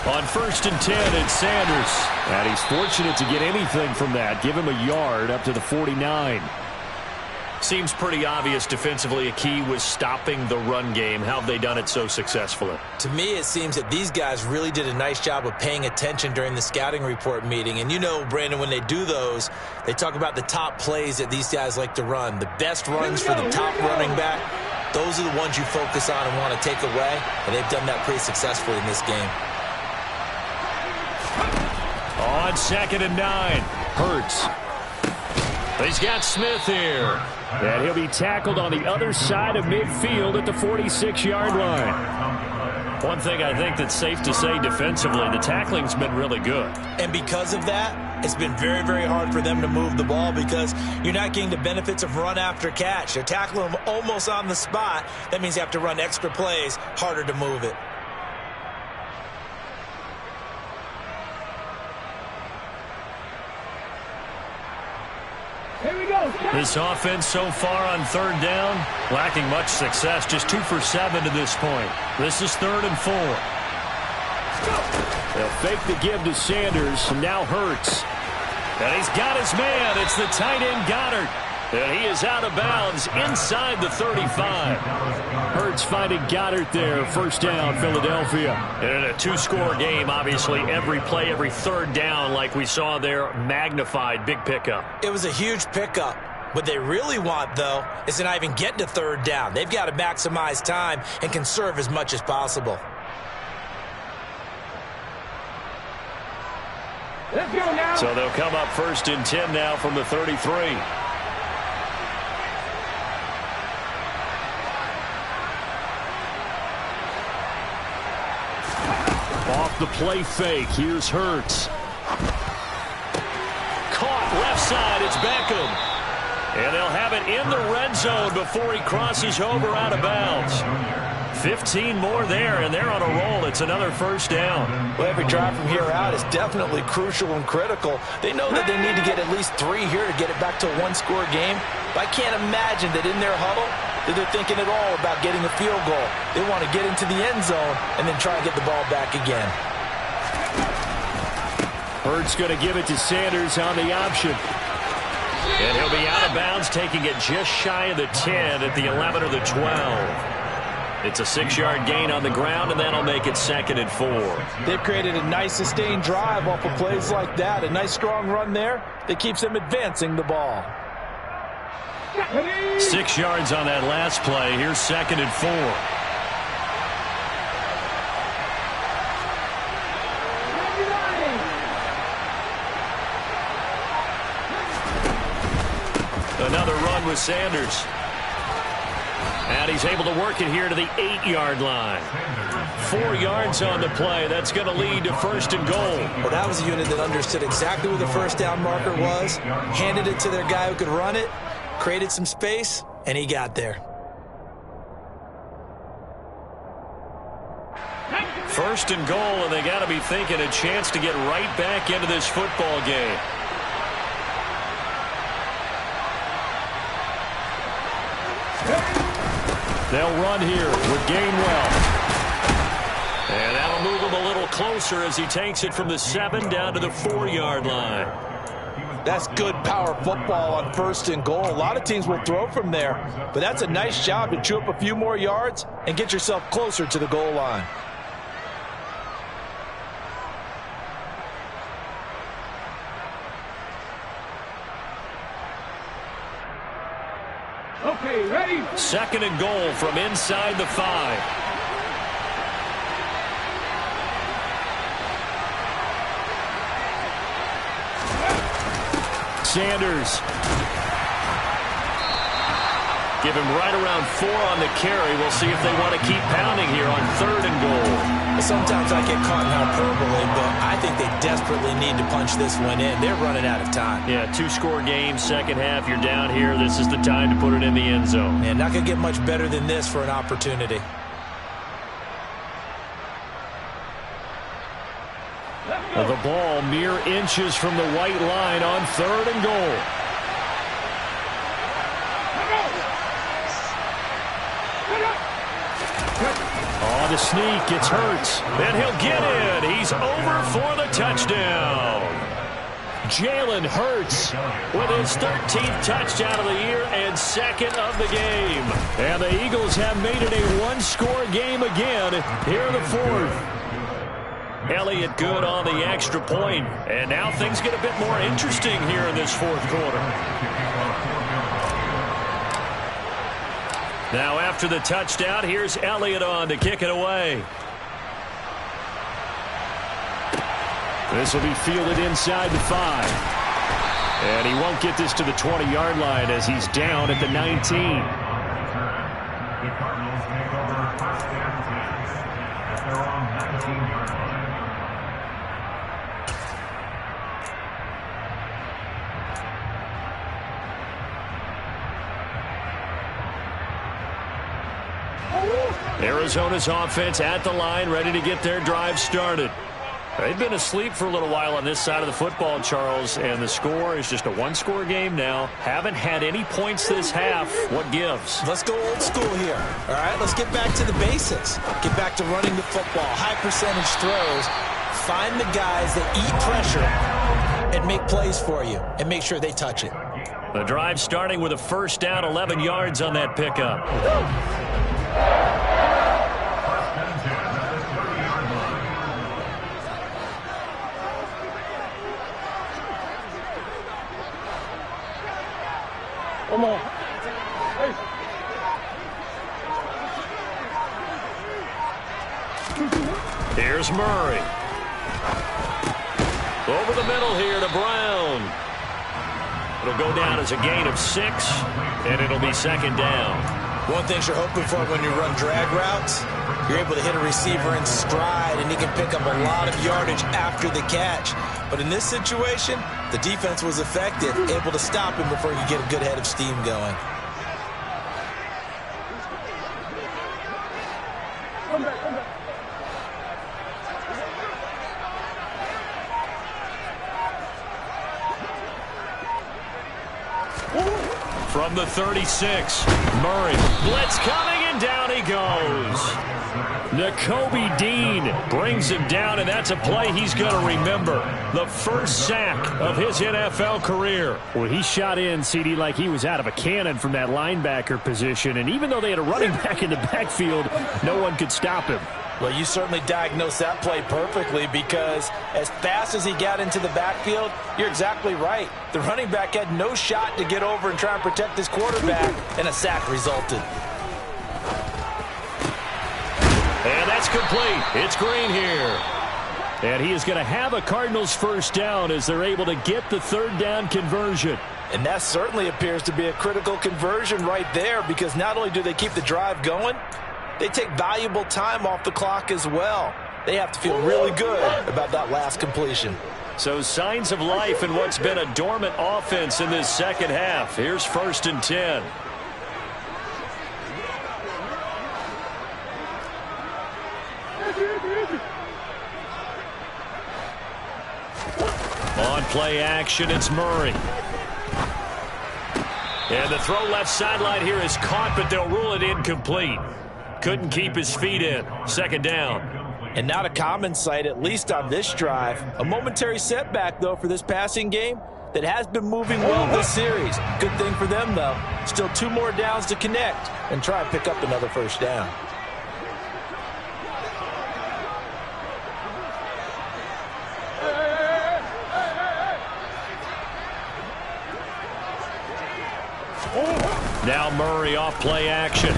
On 1st and 10, it's Sanders. And he's fortunate to get anything from that. Give him a yard up to the 49. Seems pretty obvious defensively a key was stopping the run game. How have they done it so successfully? To me, it seems that these guys really did a nice job of paying attention during the scouting report meeting. And you know, Brandon, when they do those, they talk about the top plays that these guys like to run. The best runs for the top running back. Those are the ones you focus on and want to take away. And they've done that pretty successfully in this game. On 2nd and 9, Hurts. He's got Smith here. And he'll be tackled on the other side of midfield at the 46-yard line. One thing I think that's safe to say defensively, the tackling's been really good. And because of that, it's been very, very hard for them to move the ball because you're not getting the benefits of run after catch. They're tackling them almost on the spot. That means you have to run extra plays, harder to move it. Here we go. This offense so far on third down, lacking much success, just 2 for 7 to this point. This is 3rd and 4. They'll fake the give to Sanders, and now Hurts. And he's got his man. It's the tight end Goddard. And he is out of bounds inside the 35. Hurts finding Goddard there. First down, Philadelphia. And in a 2-score game, obviously, every play, every third down, like we saw there, magnified. Big pickup. It was a huge pickup. What they really want, though, is to not even get to third down. They've got to maximize time and conserve as much as possible. Let's go now. So they'll come up 1st and 10 now from the 33. Off the play fake. Here's Hurts. Caught left side. It's Beckham. And they'll have it in the red zone before he crosses over out of bounds. 15 more there, and they're on a roll. It's another first down. Well, every drive from here out is definitely crucial and critical. They know that they need to get at least 3 here to get it back to a 1-score game. But I can't imagine that in their huddle that they're thinking at all about getting a field goal. They want to get into the end zone and then try and get the ball back again. Hurts going to give it to Sanders on the option. And he'll be out of bounds, taking it just shy of the 10 at the 11 or the 12. It's a 6-yard gain on the ground, and that'll make it 2nd and 4. They've created a nice sustained drive off of plays like that. A nice strong run there that keeps them advancing the ball. 6 yards on that last play. Here's 2nd and 4. Another run with Sanders. And he's able to work it here to the 8-yard line. 4 yards on the play. That's going to lead to 1st and goal. Well, that was a unit that understood exactly where the first down marker was, handed it to their guy who could run it, created some space, and he got there. First and goal, and they got to be thinking a chance to get right back into this football game. They'll run here with Gainwell. And that'll move him a little closer as he takes it from the 7 down to the 4-yard line. That's good power football on first and goal. A lot of teams will throw from there, but that's a nice job to chew up a few more yards and get yourself closer to the goal line. Okay, ready? Second and goal from inside the 5. Sanders. Give him right around 4 on the carry. We'll see if they want to keep pounding here on third and goal. Sometimes I get caught in hyperbole, but I think they desperately need to punch this one in. They're running out of time. Yeah, 2-score game, second half. You're down here. This is the time to put it in the end zone. And not going to get much better than this for an opportunity. The ball mere inches from the white line on third and goal. Oh, the sneak gets Hurts. And he'll get in. He's over for the touchdown. Jalen Hurts with his 13th touchdown of the year and second of the game. And the Eagles have made it a one-score game again here in the fourth. Elliott good on the extra point. And now things get a bit more interesting here in this fourth quarter. Now after the touchdown, here's Elliott on to kick it away. This will be fielded inside the 5. And he won't get this to the 20-yard line as he's down at the 19. The Cardinals take over first and 10 at their own 19-yard line. Arizona's offense at the line, ready to get their drive started. They've been asleep for a little while on this side of the football, Charles, and the score is just a one-score game now. Haven't had any points this half. What gives? Let's go old school here. All right, let's get back to the basics. Get back to running the football, high percentage throws. Find the guys that eat pressure and make plays for you and make sure they touch it. The drive starting with a first down, 11 yards on that pickup. Come on. Here's Murray. Over the middle here to Brown. It'll go down as a gain of 6, and it'll be second down. One thing you're hoping for when you run drag routes, you're able to hit a receiver in stride, and he can pick up a lot of yardage after the catch. But in this situation, the defense was effective, able to stop him before he could get a good head of steam going. Come back, come back. From the 36, Murray. Blitz coming, and down he goes. Nakobe Dean brings him down, and that's a play he's going to remember. The first sack of his NFL career. Well, he shot in, CD, like he was out of a cannon from that linebacker position. And even though they had a running back in the backfield, no one could stop him. Well, you certainly diagnosed that play perfectly because as fast as he got into the backfield, you're exactly right. The running back had no shot to get over and try and protect his quarterback, and a sack resulted. And that's complete. It's Green here. And he is going to have a Cardinals first down as they're able to get the third down conversion. And that certainly appears to be a critical conversion right there because not only do they keep the drive going, they take valuable time off the clock as well. They have to feel really good about that last completion. So signs of life in what's been a dormant offense in this second half. Here's first and 10. play action. It's Murray. And the throw left sideline here is caught, but they'll rule it incomplete. Couldn't keep his feet in. Second down. And not a common sight, at least on this drive. A momentary setback, though, for this passing game that has been moving well this series. Good thing for them, though. Still 2 more downs to connect and try and pick up another first down. Now Murray off play action.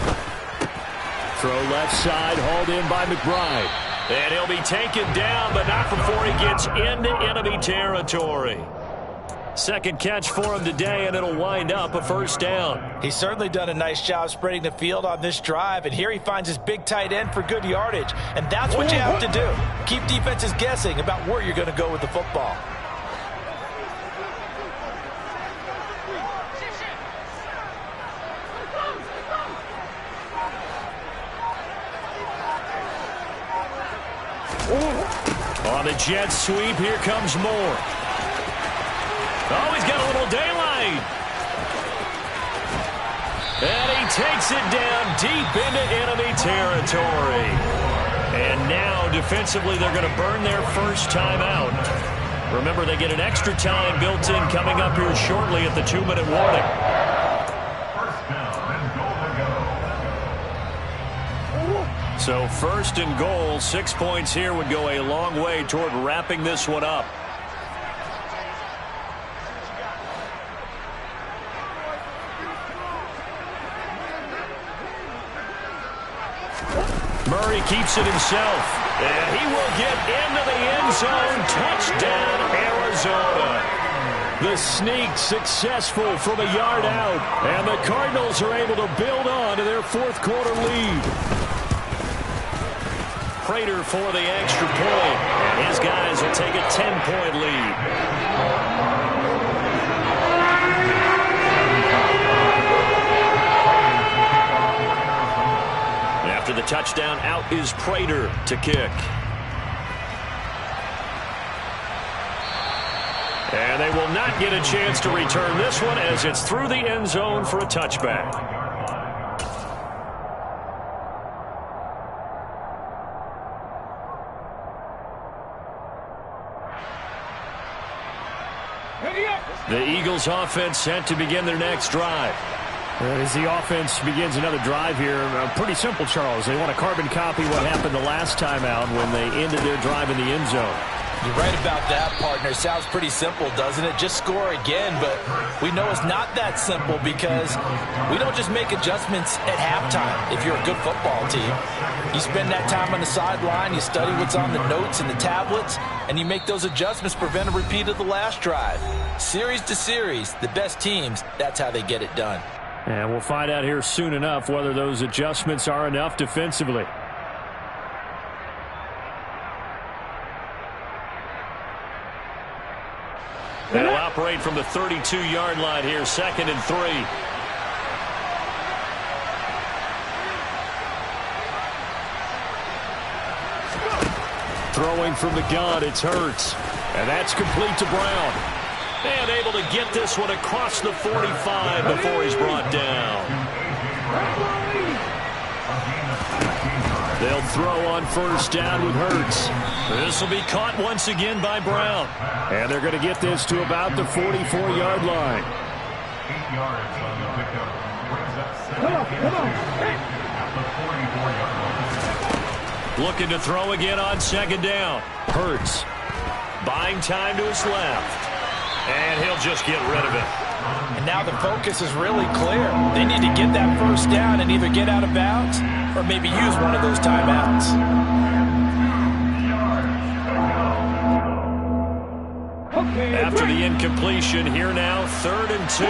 Throw left side, hauled in by McBride. And he'll be taken down, but not before he gets into enemy territory. Second catch for him today, and it'll wind up a first down. He's certainly done a nice job spreading the field on this drive, and here he finds his big tight end for good yardage. And that's what you have to do. Keep defenses guessing about where you're going to go with the football. On the jet sweep, here comes Moore. Oh, he's got a little daylight. And he takes it down deep into enemy territory. And now, defensively, they're going to burn their first time out. Remember, they get an extra time built in coming up here shortly at the 2-minute warning. First down and goal to go. So first and goal, 6 points here would go a long way toward wrapping this one up. Murray keeps it himself, and he will get into the end zone. Touchdown, Arizona. The sneak successful from a yard out, and the Cardinals are able to build on to their fourth quarter lead. Prater for the extra point, and his guys will take a 10-point lead. After the touchdown, out is Prater to kick. And they will not get a chance to return this one as it's through the end zone for a touchback. The Eagles offense set to begin their next drive. As the offense begins another drive here, pretty simple, Charles. They want to carbon copy what happened the last time out when they ended their drive in the end zone. You're right about that, partner. Sounds pretty simple, doesn't it? Just score again, but we know it's not that simple because we don't just make adjustments at halftime if you're a good football team. You spend that time on the sideline, you study what's on the notes and the tablets, and you make those adjustments to prevent a repeat of the last drive. Series to series, the best teams, that's how they get it done. And we'll find out here soon enough whether those adjustments are enough defensively. That'll operate from the 32-yard line here, 2nd and 3. Throwing from the gun, it's Hurts. And that's complete to Brown. And able to get this one across the 45 before he's brought down. They'll throw on first down with Hurts. This will be caught once again by Brown. And they're going to get this to about the 44-yard line. 8 yards on the pickup. Brings up 7 at the 44-yard line. Looking to throw again on second down. Hurts buying time to his left. And he'll just get rid of it. And now the focus is really clear. They need to get that first down and either get out of bounds or maybe use one of those timeouts. After the incompletion, here now, 3rd and 2.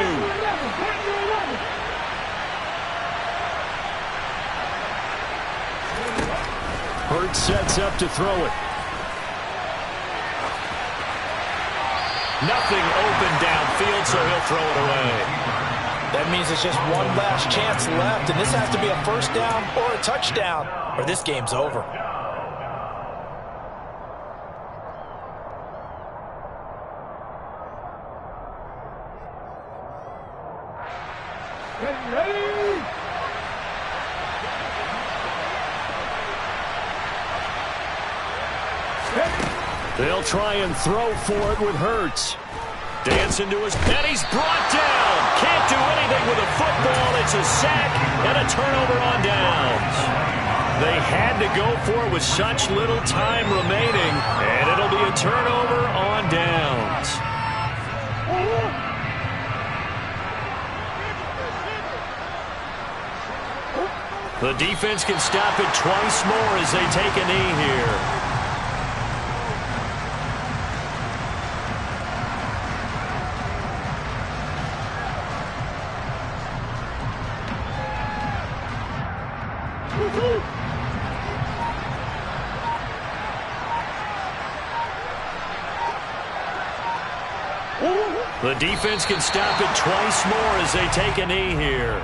Hurts sets up to throw it. Nothing open downfield, so he'll throw it away. That means it's just one last chance left, and this has to be a first down or a touchdown, or this game's over. Ready? They'll try and throw for it with Hurts. Dancing to his, and he's brought down. Can't do anything with a football. It's a sack and a turnover on downs. They had to go for it with such little time remaining, and it'll be a turnover on downs. The defense can stop it twice more as they take a knee here. The defense can stop it twice more as they take a knee here.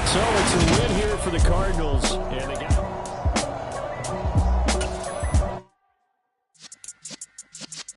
So it's a win here for the Cardinals, and they got